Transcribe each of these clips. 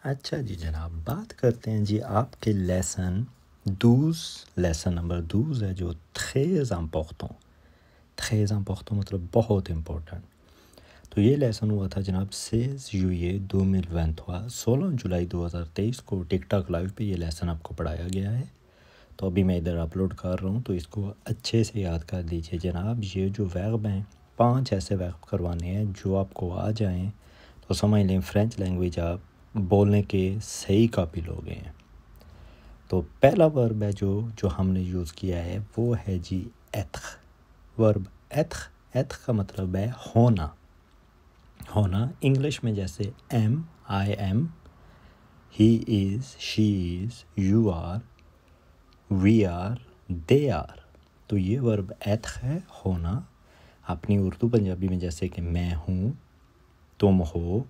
अच्छा जी जनाब, बात करते हैं जी आपके लेसन 12, लेसन नंबर 12 है जो très important। très important मतलब बहुत इम्पोर्टेंट। तो ये लेसन हुआ था जनाब 16 जुillet 2023, 16 जुलाई 2023 को टिकटॉक लाइव पे ये लेसन आपको पढ़ाया गया है। तो अभी मैं इधर अपलोड कर रहा हूँ, तो इसको अच्छे से याद कर लीजिए जनाब। ये जो वर्ब हैं 5 ऐसे वर्ब करवाने हैं जो आपको आ जाएं तो समझ लें फ्रेंच लैंग्वेज आप बोलने के सही काबिल हो गए हैं। तो पहला वर्ब है जो हमने यूज़ किया है वो है जी être। वर्ब être का मतलब है होना। होना इंग्लिश में जैसे am, I am, he is, she is, you are, we are, they are। तो ये वर्ब être है, होना। अपनी उर्दू पंजाबी में जैसे कि मैं हूँ, तुम हो,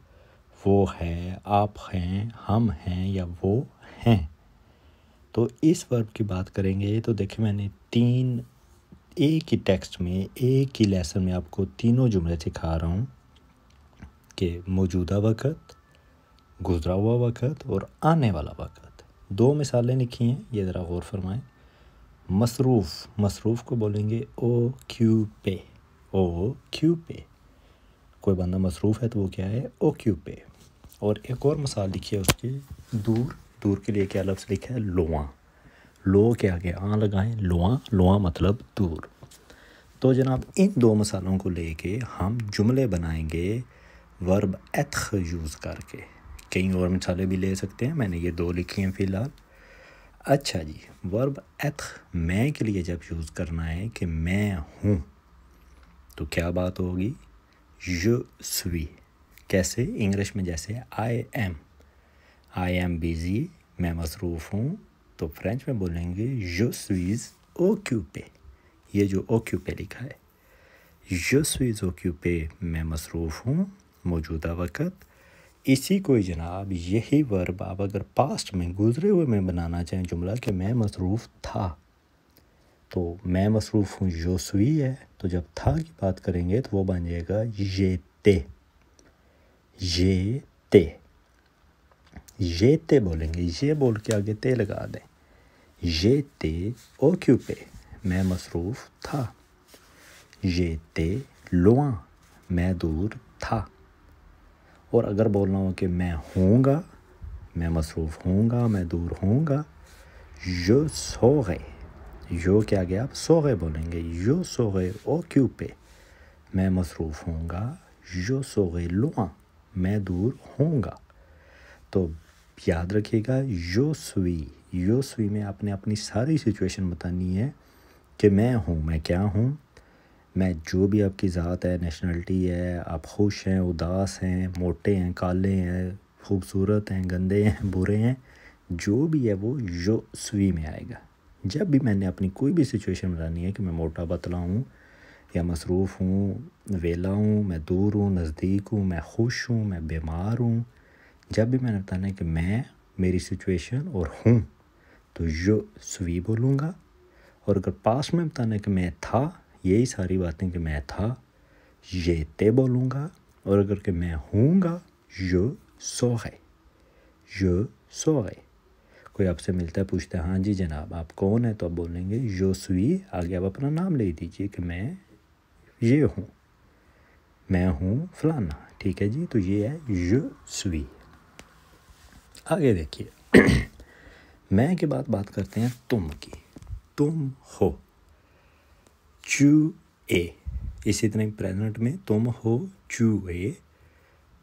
वो है, आप हैं, हम हैं या वो हैं। तो इस वर्ब की बात करेंगे तो देखिए मैंने 3 एक ही टेक्स्ट में एक ही लेसन में आपको तीनों जुमले सिखा रहा हूँ कि मौजूदा वक़्त, गुज़रा हुआ वक़्त और आने वाला वक़्त। 2 मिसालें लिखी हैं, ये ज़रा गौर फरमाएं। मसरूफ़ को बोलेंगे ओक्यूपे। कोई बंदा मसरूफ़ है तो वो क्या है, ओक्यूपे। और एक और मिसाल लिखिए उसकी, दूर के लिए क्या लफ्ज़ लिखा है, लोआ। लो के आगे आ लगाएं, लोआ मतलब दूर। तो जनाब इन 2 मिसालों को लेके हम जुमले बनाएंगे वर्ब être यूज़ करके। कई और मिसालें भी ले सकते हैं, मैंने ये 2 लिखी हैं फ़िलहाल। अच्छा जी, वर्ब être मैं के लिए जब यूज़ करना है कि मैं हूँ, तो क्या बात होगी, je suis। कैसे, इंग्लिश में जैसे I am busy, मैं मसरूफ़ हूँ, तो फ्रेंच में बोलेंगे je suis occupé। ये जो occupé लिखा है, je suis occupé, मैं मसरूफ़ हूँ, मौजूदा वक़्त। इसी को जनाब यही वर्ब आप अगर पास्ट में, गुज़रे हुए में बनाना चाहें जुमला कि मैं मसरूफ़ था, तो मैं मसरूफ़ हूँ je suis है, तो जब था की बात करेंगे तो वो बन जाएगा j'étais बोलेंगे, ये बोल के आगे ते लगा दें। j'étais occupé, मैं मसरूफ़ था। j'étais loin, मैं दूर था। और अगर बोलना हो कि मैं हूँगा, मैं मसरूफ़ हूँगा, मैं दूर हूँगा, je serai, जो के आगे आप serai बोलेंगे, je serai occupé, मैं मसरूफ़ हूँगा, je serai loin, मैं दूर हूँगा। तो याद रखिएगा je suis में आपने अपनी सारी सिचुएशन बतानी है कि मैं हूँ, मैं क्या हूँ, मैं जो भी आपकी ज़ात है, नेशनलिटी है, आप खुश हैं, उदास हैं, मोटे हैं, काले हैं, खूबसूरत हैं, गंदे हैं, बुरे हैं, जो भी है वो je suis में आएगा। जब भी मैंने अपनी कोई भी सिचुएशन बतानी है कि मैं मोटा पतला हूँ या मसरूफ़ हूँ, वेला हूँ, मैं दूर हूँ, नज़दीक हूँ, मैं खुश हूँ, मैं बीमार हूँ, जब भी मैंने बताना है कि मैं, मेरी सिचुएशन और हूँ, तो je suis बोलूँगा। और अगर पास में बताना है कि मैं था, यही सारी बातें कि मैं था, j'étais बोलूँगा। और अगर कि मैं हूँगा, je serai। कोई आपसे मिलता है, पूछता है हाँ जी जनाब आप कौन है, तो आप बोलेंगे je suis, आगे आप अपना नाम ले दीजिए कि मैं ये हूँ, मैं हूँ फलाना। ठीक है जी, तो ये है je suis। आगे देखिए मैं के बाद बात करते हैं तुम की। तुम हो, tu es। इसी तरह प्रेजेंट में तुम हो, tu es।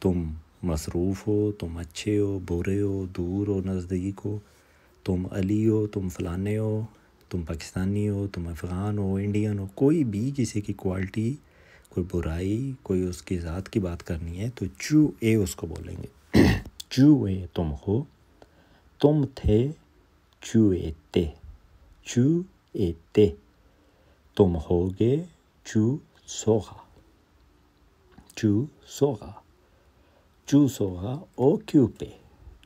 तुम मसरूफ़ हो, तुम अच्छे हो, बुरे हो, दूर हो, नज़दीक हो, तुम अली हो, तुम फ़लाने हो, तुम पाकिस्तानी हो, तुम अफ़गान हो, इंडियन हो, कोई भी किसी की क्वालिटी, कोई बुराई, कोई उसकी ज़ात की बात करनी है तो tu es उसको बोलेंगे। tu es तुम हो, तुम थे, tu étais, तुम होगे, tu seras, tu seras occupé,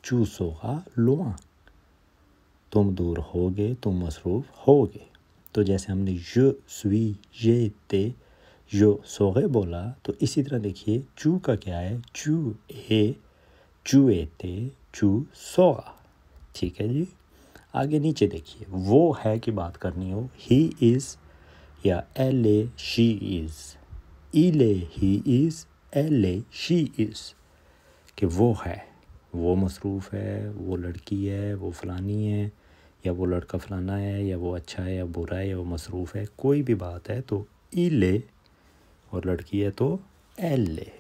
tu seras loin, तुम दूर होगे, तुम मसरूफ़ होगे। तो जैसे हमने je suis, j'étais, je serai बोला, तो इसी तरह देखिए tu का क्या है, tu es, tu étais, चू सोगा। ठीक है जी। आगे नीचे देखिए, वो है की बात करनी हो, ही इज़ या एल ए शी इज़, इले he is, L A she is, कि वो है, वो मसरूफ़ है, वो लड़की है, वो फ़लानी है, या वो लड़का फ़लाना है, या वो अच्छा है या बुरा है, या वो मसरूफ़ है, कोई भी बात है तो इले, और लड़की है तो एल ए,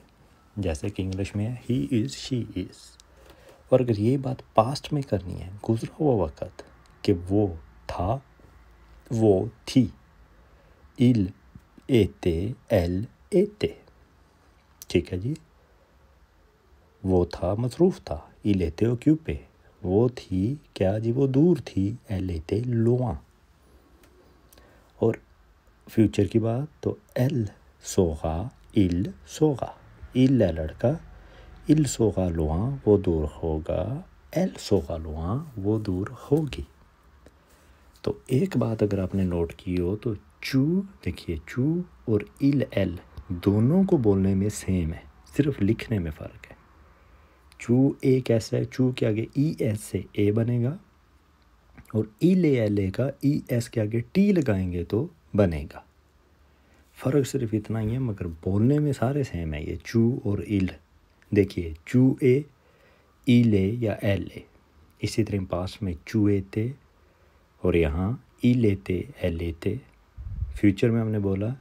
जैसे कि इंग्लिश में है ही इज़ शी इज़। और अगर ये बात पास्ट में करनी है, गुज़रा हुआ वक़्त, कि वो था, वो थी, इल एते, एल एते। ठीक है जी। वो था मसरूफ़ था, इल एते ओक्यूपे, वो थी क्या जी, वो दूर थी, एल एते लोआ। और फ्यूचर की बात तो एल सोगा, इल सोगा, इल है लड़का, इल सोगा लोआ, वो दूर होगा, एल सोगा लोआ, वो दूर होगी। तो एक बात अगर आपने नोट की हो तो चू, देखिए चू और इल एल दोनों को बोलने में सेम है, सिर्फ लिखने में फ़र्क है। चू ए कैसा है, चू के आगे ई एस से ए बनेगा, और इल एल ए का ई एस के आगे टी लगाएंगे तो बनेगा। फ़र्क सिर्फ इतना ही है, मगर बोलने में सारे सेम है ये चू और इल। देखिए चू ए, इल ए या एल ए, इसी तरह पास में चू ए थे, और यहाँ ई लेते एल लेते। फ्यूचर में हमने बोला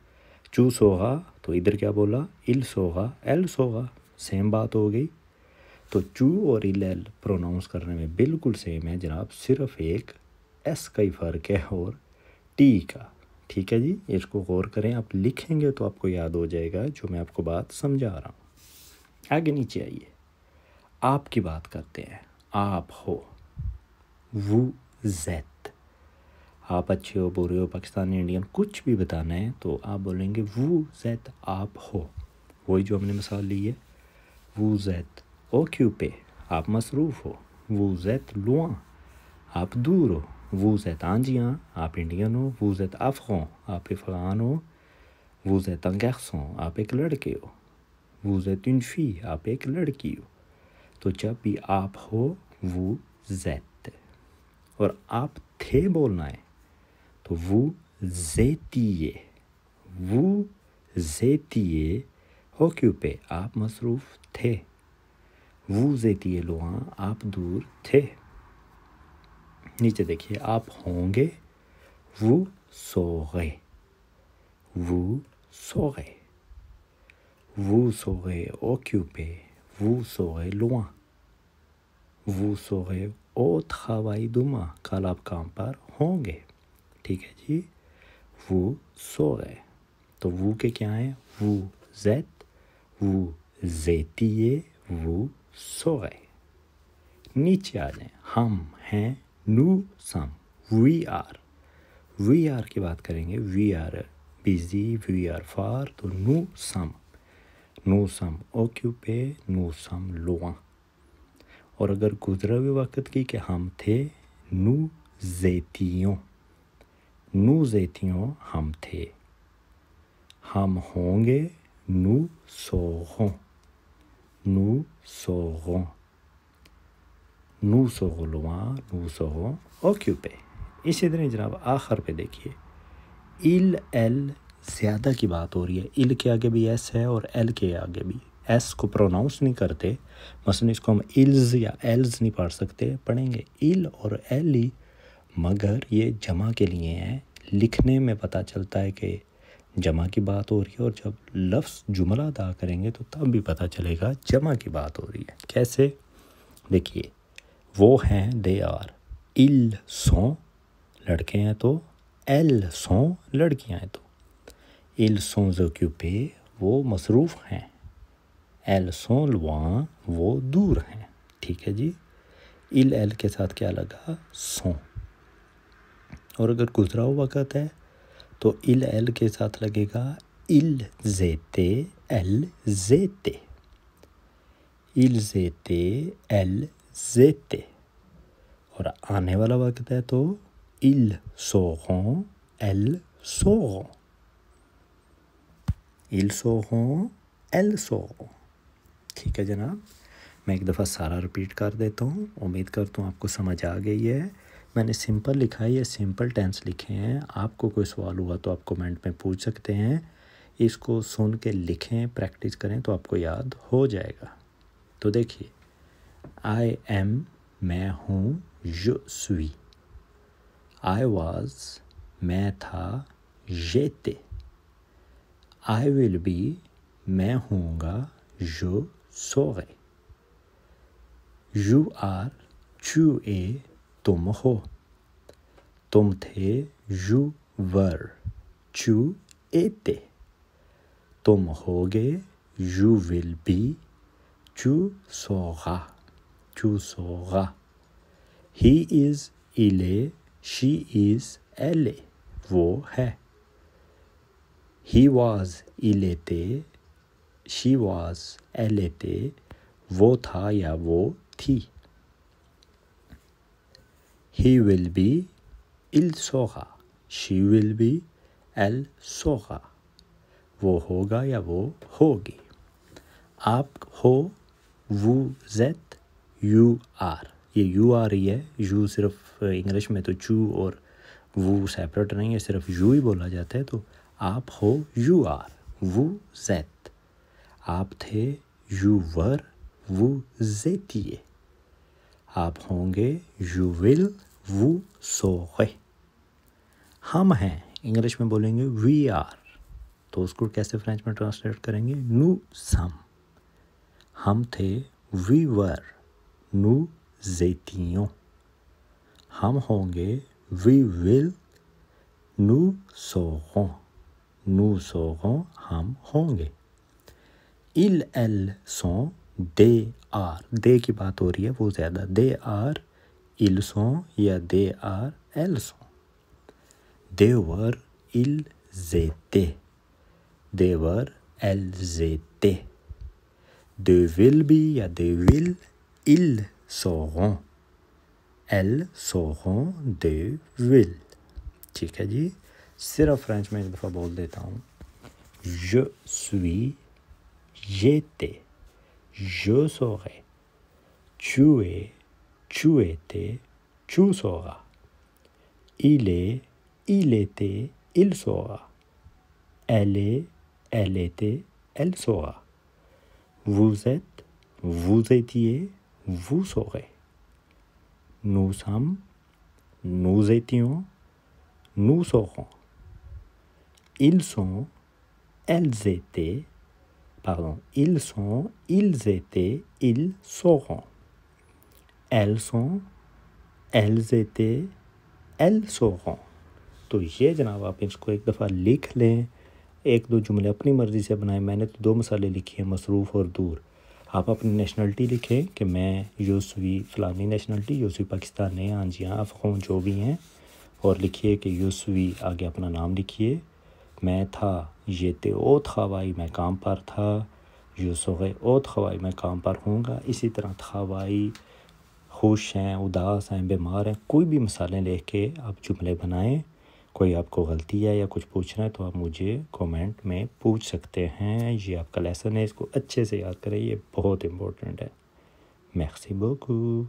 चू सोगा, तो इधर क्या बोला, इल सोगा, एल सोगा, सेम बात हो गई। तो चू और इल एल प्रोनाउंस करने में बिल्कुल सेम है जनाब, सिर्फ एक एस का ही फ़र्क है और टी का। ठीक है जी, इसको गौर करें, आप लिखेंगे तो आपको याद हो जाएगा जो मैं आपको बात समझा रहा हूँ। आगे नीचे आइए, आप की बात करते हैं। आप हो, वो जेत, आप अच्छे हो, बुरे हो, पाकिस्तानी, इंडियन, कुछ भी बताना है तो आप बोलेंगे वो जेत आप हो। वही जो हमने मिसाल ली है, वो जेत ओक्यूपे, आप मसरूफ़ हो, वो जेत लुआ, आप दूर हो, वो जेत आंजियाँ, आप इंडियन हो, वो जेत अफ़गान, आप अफ़गान हो, वो जेत अंगैक्सों, आप एक लड़के हो, वो जेत उनफी, आप एक लड़की हो। तो जब भी आप हो वो जेत, और आप थे बोलना है तो वो ज़ेतिए, वो ज़ेतिए ओक्यूपे, आप मसरूफ़ थे, वो ज़ेतिए लोआ, आप दूर थे। नीचे देखिए, आप होंगे, वो सोगे, वो सोगे, वो सोगे ओक्यूपे, वो सोगे लोआ, वो सोगे ओ travail demain, कल आप काम पर होंगे। ठीक है जी, वो सोगे, तो वो के क्या है, वो जेत, वो जेतिए, वो सोगे। नीचे आ जाएं, हम हैं, नू सम, वी आर की बात करेंगे, we are busy, we are far, तो नू सम ओक्यूपे, नू सम लोआ। और अगर गुजरा हुए वक्त की कि हम थे, नू ज़ेतियों, नू ज़ेतियों हम थे, हम होंगे, नू सोगों, नू सोगों, नू सोगलुआ, नू सोगों ओक्यूपे। इसी तरह जनाब आखिर पे देखिए, इल एल ज़्यादा की बात हो रही है, इल के आगे भी एस है और एल के आगे भी, एस को प्रोनाउंस नहीं करते, मसलन इसको हम इल्स या एल्स नहीं पढ़ सकते, पढ़ेंगे इल और एल ही, मगर ये जमा के लिए हैं। लिखने में पता चलता है कि जमा की बात हो रही है, और जब लफ्ज़ जुमला अदा करेंगे तो तब भी पता चलेगा जमा की बात हो रही है। कैसे, देखिए, वो हैं, दे आर, इल सों लड़के हैं तो एल सों लड़कियां हैं तो, इल सों ओक्यूपे वो मसरूफ़ हैं, एल सों लुआ वो दूर हैं। ठीक है जी, इल एल के साथ क्या लगा, सों। और अगर गुजरा हुआ वक़्त है तो इल एल के साथ लगेगा इल ज़ेते, एल ज़ेते, इल ज़ेते, एल ज़ेते। और आने वाला वक्त है तो इल सोगों, एल सोगों, इल सोगों, एल सोगों। ठीक है जनाब। मैं एक दफ़ा सारा रिपीट कर देता हूँ, उम्मीद करता हूँ आपको समझ आ गई है। मैंने सिंपल लिखा है, ये सिंपल टेंस लिखे हैं। आपको कोई सवाल हुआ तो आप कमेंट में पूछ सकते हैं। इसको सुन के लिखें, प्रैक्टिस करें तो आपको याद हो जाएगा। तो देखिए, आई एम मैं हूँ, je suis, आई वॉज मैं था, j'étais, आई विल बी मैं हूँगा, je serai, you are tu es तुम हो, तुम थे, you were, tu étais, तुम होगे, you will be, tu seras, tu seras, he is il est, she is elle est, वो है, he was il était, she was elle était, वो था या वो थी, he will be il sera, she will be elle sera, वो होगा या वो होगी, आप हो, vous êtes, you are, ये you आ रही है, you सिर्फ इंग्लिश में तो चू और वो सेपरेट नहीं है, सिर्फ you ही बोला जाता है। तो आप हो, you are, vous êtes, आप थे, you were, vous étiez, आप होंगे, you will, vous serez, हम हैं, इंग्लिश में बोलेंगे we are, तो उसको कैसे फ्रेंच में ट्रांसलेट करेंगे, nous sommes, हम थे, we were, nous étions, हम होंगे, we will, nous serons, हम होंगे, ils, elles sont, they are, they की बात हो रही है वो ज़्यादा, they are, ils sont या they are, elles sont, they were, ils étaient, they were, elles étaient, they will be या they will, ils seront, elles seront, they will। ठीक है जी, सिर्फ फ्रेंच में एक दफ़ा बोल देता हूँ, je suis, j'étais, je serai, tu es, tu étais, tu seras, il est, il était, il sera, elle est, elle était, elle sera, vous êtes, vous étiez, vous serez, nous sommes, nous étions, nous serons, ils sont, elles étaient, ils sont, ils étaient, ils seront, elles sont, elles étaient, elles seront। तो ये जनाब आप इसको एक दफ़ा लिख लें, एक दो जुमले अपनी मर्ज़ी से बनाएं। मैंने तो 2 मसाले लिखे हैं, मसरूफ़ और दूर। आप अपनी नेशनलिटी लिखें कि मैं यूसुफी फ़लानी नेशनलिटी, यूसुफी पाकिस्तानी, हाँ जी हाँ, अफ़ग़ान जो भी हैं, और लिखिए कि यूसुफी आगे अपना नाम लिखिए। मैं था, ये थे ओत खवाई, मैं काम पर था, यूसुफ़ ओत खवाई, मैं काम पर हूँगा। इसी तरह खवाई, खुश हैं, उदास हैं, बीमार हैं, कोई भी मिसालें लेके के आप जुमले बनाएं। कोई आपको गलती है या कुछ पूछना है तो आप मुझे कमेंट में पूछ सकते हैं। ये आपका लेसन है, इसको अच्छे से याद करें, ये बहुत इम्पोर्टेंट है। Mercy beaucoup।